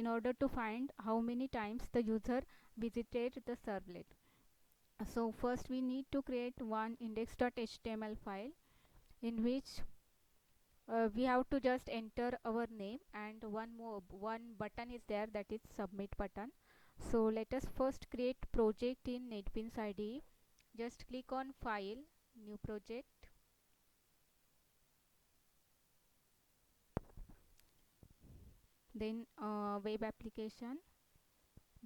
in order to find how many times the user visited the servlet. So first we need to create one index.html file in which we have to just enter our name, and one button is there, that is submit button. So let us first create project in NetBeans IDE. Just click on file, new project, then web application,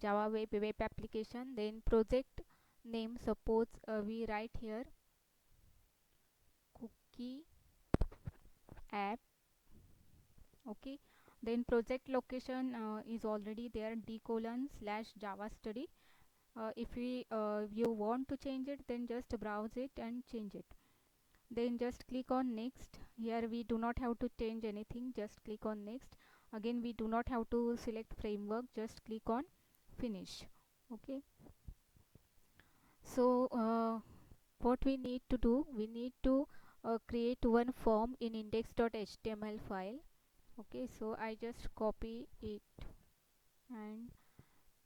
Java web application, then project name. Suppose we write here cookie app. Okay, then project location is already there, d:/java study. If you want to change it, then just browse it and change it. Then just click on next. Here we do not have to change anything, just click on next. Again we do not have to select framework, just click on finish. Okay, so what we need to do, we need to create one form in index.html file. Okay, so I just copy it and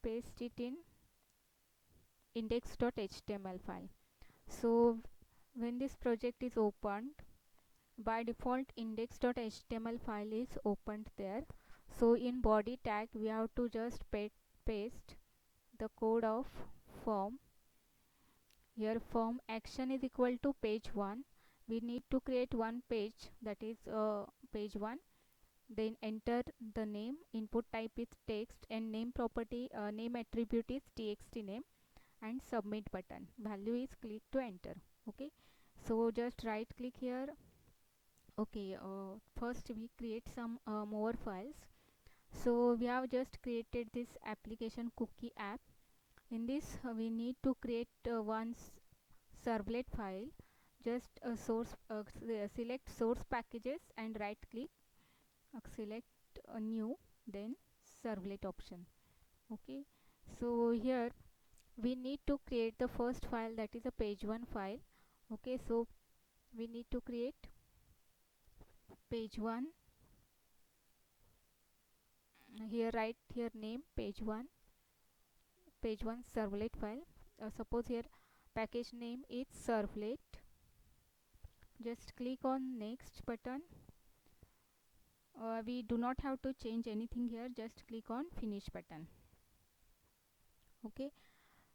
paste it in index.html file. So when this project is opened, by default index.html file is opened there. So in body tag we have to just paste the code of form. Here form action is equal to page 1. We need to create one page, that is page 1. Then enter the name, input type is text, and name property, name attribute is txt name, and submit button, value is click to enter. Okay, so just right click here. Okay, first we create some more files. So we have just created this application cookie app. In this we need to create one servlet file. Just select source packages and right click, select new, then servlet option. Okay, so here we need to create the first file, that is a page 1 file. Okay, so we need to create page 1. Here write here name page 1, page 1 servlet file. Suppose here package name is servlet. Just click on next button. We do not have to change anything here, just click on finish button. Okay,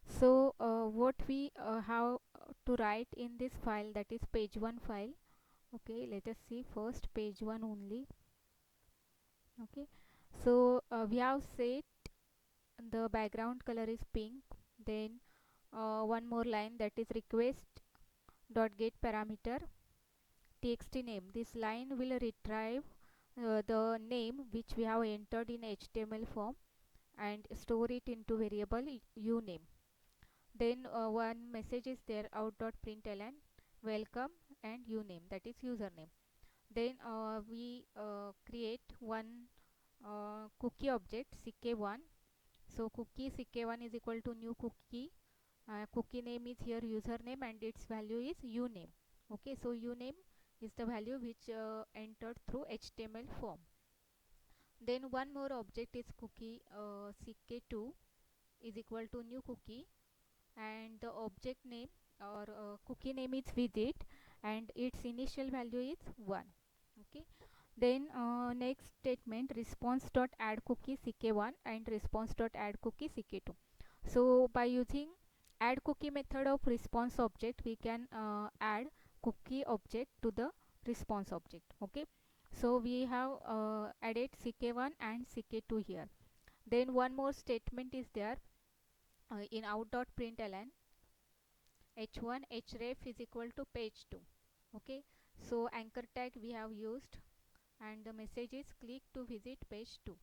so what we have to write in this file, that is page 1 file. Okay, let us see first page 1 only. Okay, so we have set the background color is pink. Then one more line, that is request dot get parameter txt name. This line will retrieve the name which we have entered in HTML form and store it into variable uname. Then one message is there, out.println welcome and uname, that is username. Then we create one cookie object ck1. So cookie ck1 is equal to new cookie. Cookie name is here username and its value is uname. Okay, so uname is the value which entered through HTML form. Then one more object is cookie ck2 is equal to new cookie, and the object name or cookie name is visit and its initial value is 1. Okay, then next statement response dot add cookie ck1 and response dot add cookie ck2. So by using add cookie method of response object, we can add cookie object to the response object. Okay, so we have added ck1 and ck2 here. Then one more statement is there in out.println h1 href is equal to page 2. Okay, so anchor tag we have used, and the message is click to visit page 2.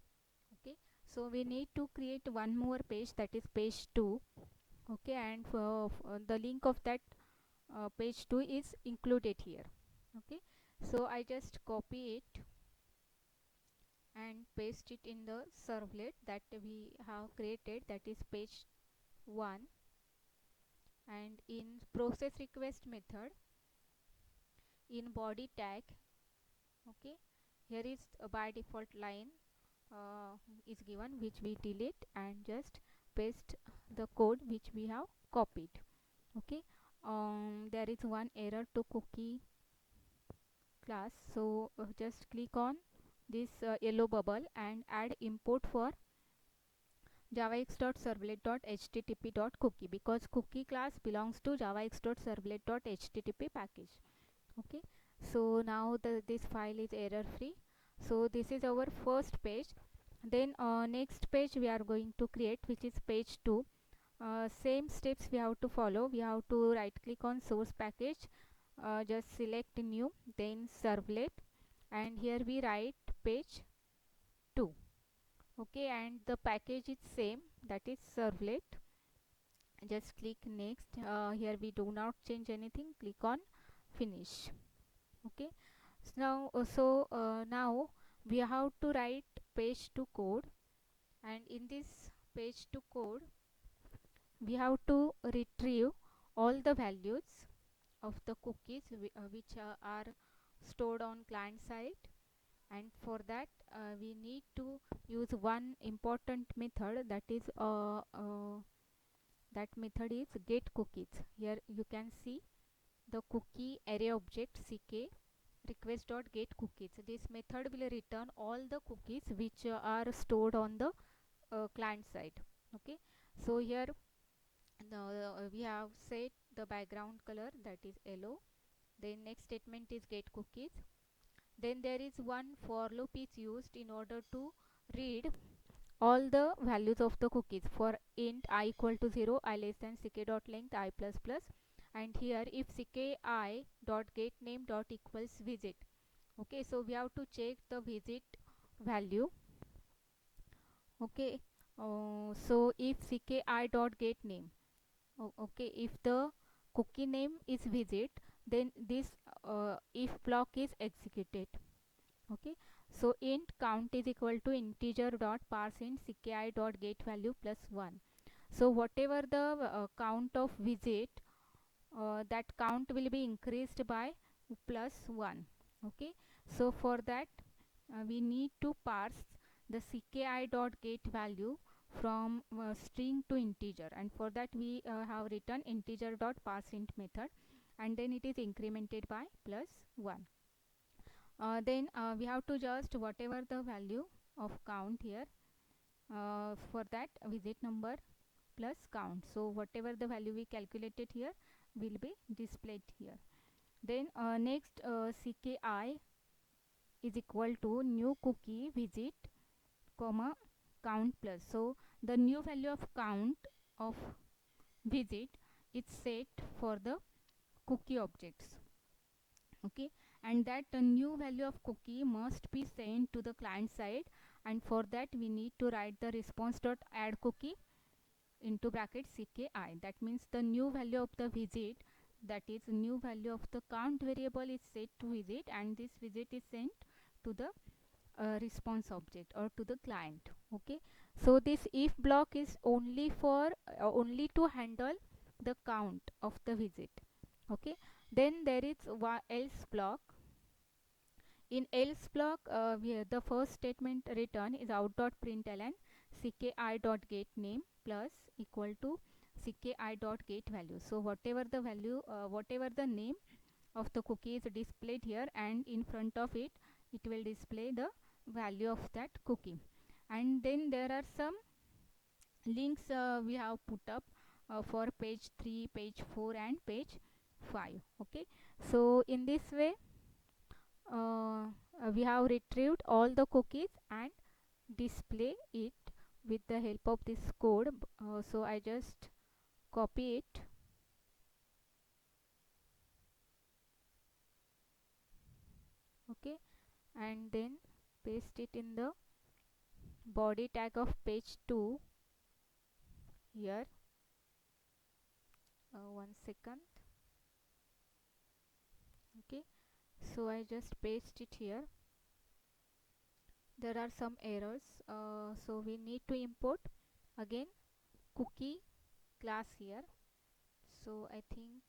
Okay, so we need to create one more page, that is page 2. Okay, and the link of that page 2 is included here. Okay, so I just copy it and paste it in the servlet that we have created, that is page 1. And in process request method, in body tag, okay, here is by default line is given, which we delete and just paste the code which we have copied. Okay, there is one error to cookie class, so just click on this yellow bubble and add import for javax.servlet.http.cookie, because cookie class belongs to javax.servlet.http package. Okay, so now this file is error free. So this is our first page. Then next page we are going to create, which is page 2. Same steps we have to follow. We have to right click on source package, just select new, then servlet, and here we write page 2. Okay, and the package is same, that is servlet. Just click next. Here we do not change anything, click on finish. Okay, now we have to write page 2 code, and in this page 2 code we have to retrieve all the values of the cookies which are stored on client side. And for that we need to use one important method, that method is get cookies. Here you can see the cookie array object ck request.get cookies. This method will return all the cookies which are stored on the client side. Okay, so here we have set the background color, that is yellow. Then next statement is get cookies. Then there is one for loop is used in order to read all the values of the cookies. For int I equal to 0, I less than ck dot length I plus plus, and here if ck I dot get name dot equals visit. Okay, so we have to check the visit value. Okay, so if ck I dot get name, okay, if the cookie name is visit, then this if block is executed. Okay, so int count is equal to integer dot parse int ck dot get value plus 1. So whatever the count of visit, that count will be increased by plus 1. Okay, so for that we need to parse the ck dot get value from string to integer, and for that we have written integer dot parseInt method, and then it is incremented by plus 1. Then we have to just whatever the value of count here, for that visit number plus count, so whatever the value we calculated here will be displayed here. Then next ck I is equal to new cookie visit comma count plus, so the new value of count of visit is set for the cookie objects. Okay, and that new value of cookie must be sent to the client side, and for that we need to write the response dot add cookie into bracket ck I. That means the new value of the visit, that is new value of the count variable, is set to visit, and this visit is sent to the response object or to the client. Okay, so this if block is only for only to handle the count of the visit. Okay, then there is else block. In else block the first statement return is out.println ck name plus equal to ck value. So whatever the value, whatever the name of the cookie is displayed here, and in front of it it will display the value of that cookie. And then there are some links we have put up for page 3, page 4 and page 5. Okay, so in this way we have retrieved all the cookies and display it with the help of this code. So I just copy it, okay, and then paste it in the body tag of page 2 here. 1 second. Okay, so I just paste it here. There are some errors, so we need to import again cookie class here. So I think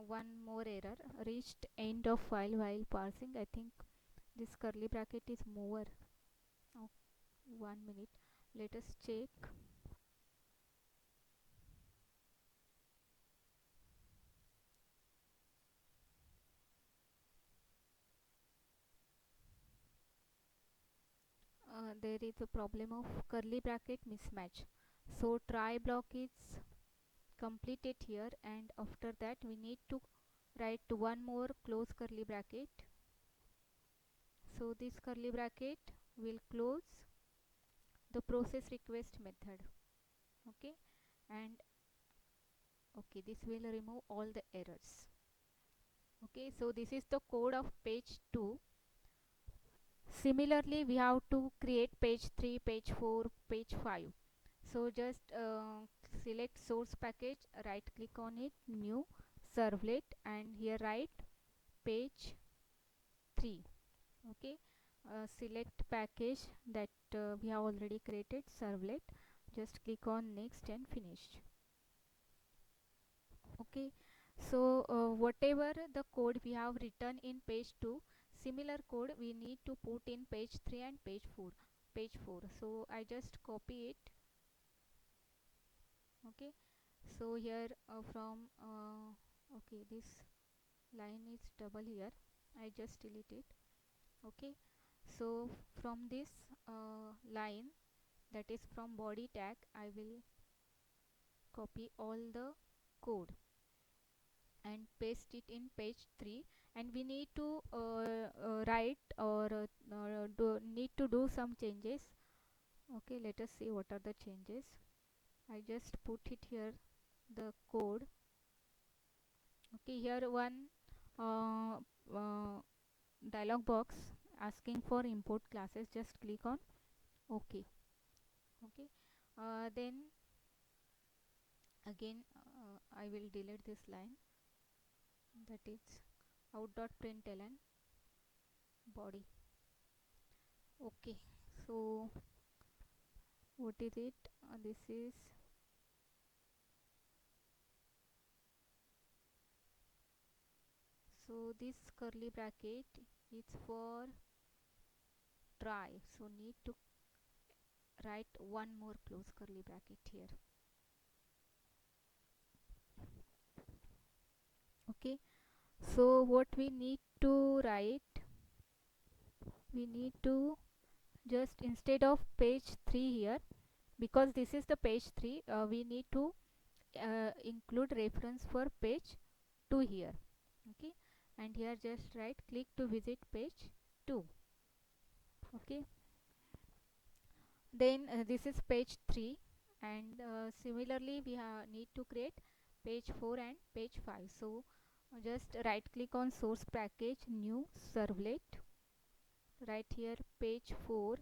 one more error, reached end of file while parsing. I think This curly bracket is mover. Oh, 1 minute. Let us check. There is a problem of curly bracket mismatch. So try block is completed here, and after that we need to write one more close curly bracket. So this curly bracket will close the process request method. Okay, and okay, this will remove all the errors. Okay, so this is the code of page 2. Similarly, we have to create page 3, page 4, page 5. So just select source package, right click on it, new, servlet, and here write page 3. Okay, select package that we have already created, servlet, just click on next and finish. Okay, so whatever the code we have written in page 2, similar code we need to put in page 3 and page 4. So I just copy it. Okay, so here from okay, this line is double here, I just delete it. Okay, so from this line, that is from body tag, I will copy all the code and paste it in page 3, and we need to write or need to do some changes. Okay, let us see what are the changes. I just put it here, the code. Okay, here one uh, uh, dialog box asking for import classes, just click on OK. Okay, then again I will delete this line, that is out.println body. Okay, so what is it? This is so this curly bracket is for try, so need to write one more close curly bracket here. Okay, so what we need to write, we need to just instead of page 3 here, because this is the page 3, we need to include reference for page 2 here. Okay, and here just right click to visit page 2. Okay, then this is page 3, and similarly we need to create page 4 and page 5. So just right click on source package, new, servlet, right here page 4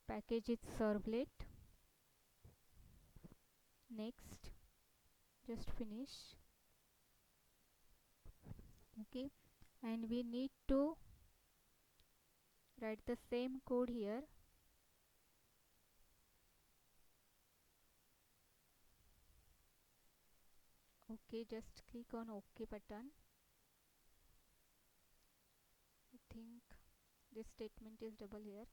package is servlet, next, just finish. Okay, and we need to write the same code here. Okay, just click on OK button. I think this statement is double here,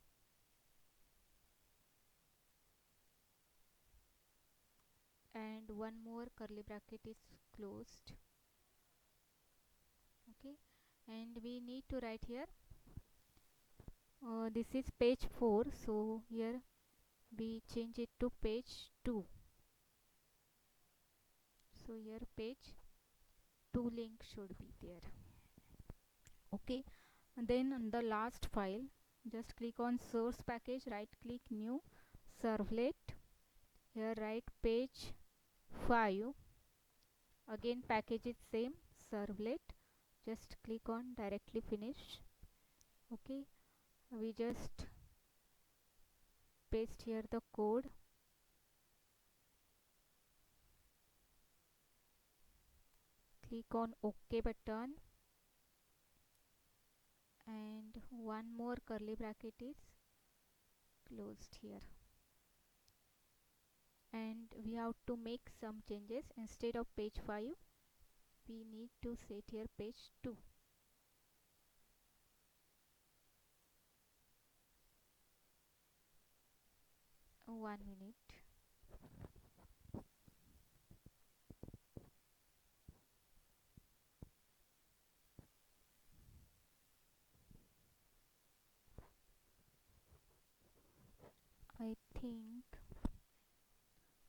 and one more curly bracket is closed. Okay, and we need to write here this is page 4, so here we change it to page 2. So here page 2 link should be there. Okay, and then on the last file, just click on source package, right click, new, servlet, here write page 5, again package is same, servlet, just click on directly finish. Okay, we just paste here the code, click on OK button, and one more curly bracket is closed here, and we have to make some changes. Instead of page 5, we need to set here page 2. 1 minute. I think,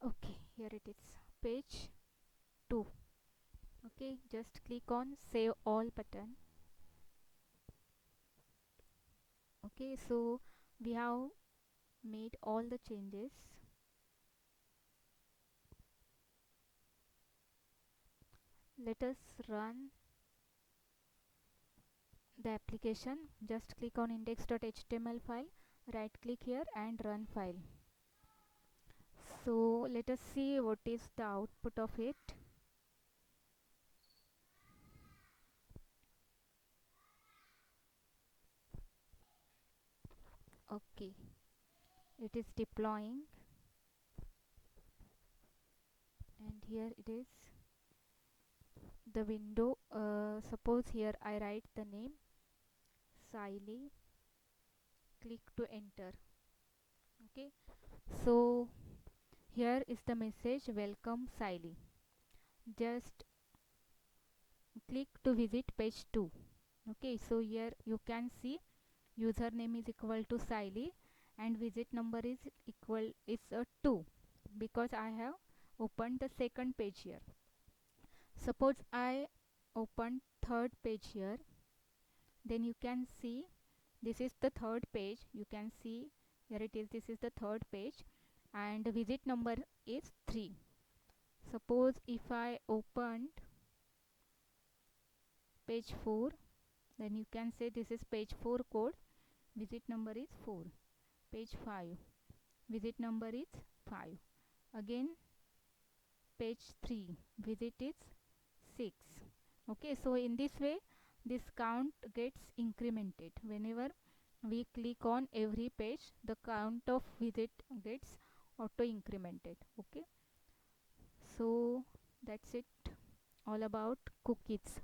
okay, here it is, page 2. Okay, just click on save all button. Okay, so we have made all the changes. Let us run the application. Just click on index.html file, right click here and run file. So let us see what is the output of it. Okay, it is deploying, and here it is the window. Suppose here I write the name Siley, click to enter. Okay, so here is the message, welcome Siley. Just click to visit page 2. Okay, so here you can see username is equal to Siley and visit number is equal is 2, because I have opened the second page here. Suppose I open third page here, then you can see this is the third page. You can see here it is, this is the third page and the visit number is 3. Suppose if I opened page 4, then you can say this is page 4 code, visit number is 4. Page 5, visit number is 5. Again page 3, visit is 6. Okay, so in this way this count gets incremented. Whenever we click on every page, the count of visit gets auto incremented. Okay, so that's it all about cookies.